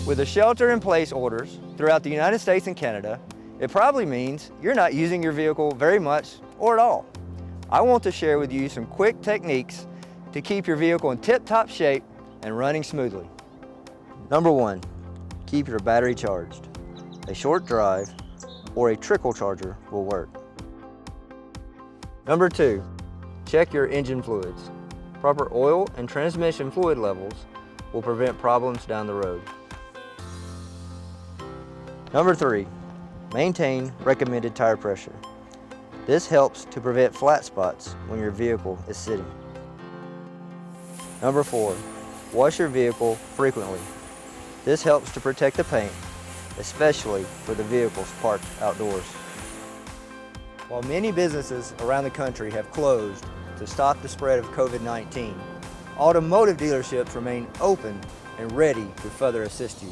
With the shelter-in-place orders throughout the United States and Canada, it probably means you're not using your vehicle very much or at all. I want to share with you some quick techniques to keep your vehicle in tip-top shape and running smoothly. Number 1, keep your battery charged. A short drive or a trickle charger will work. Number 2, check your engine fluids. Proper oil and transmission fluid levels will prevent problems down the road. Number 3, maintain recommended tire pressure. This helps to prevent flat spots when your vehicle is sitting. Number 4, wash your vehicle frequently. This helps to protect the paint, especially for the vehicles parked outdoors. While many businesses around the country have closed to stop the spread of COVID-19, automotive dealerships remain open and ready to further assist you.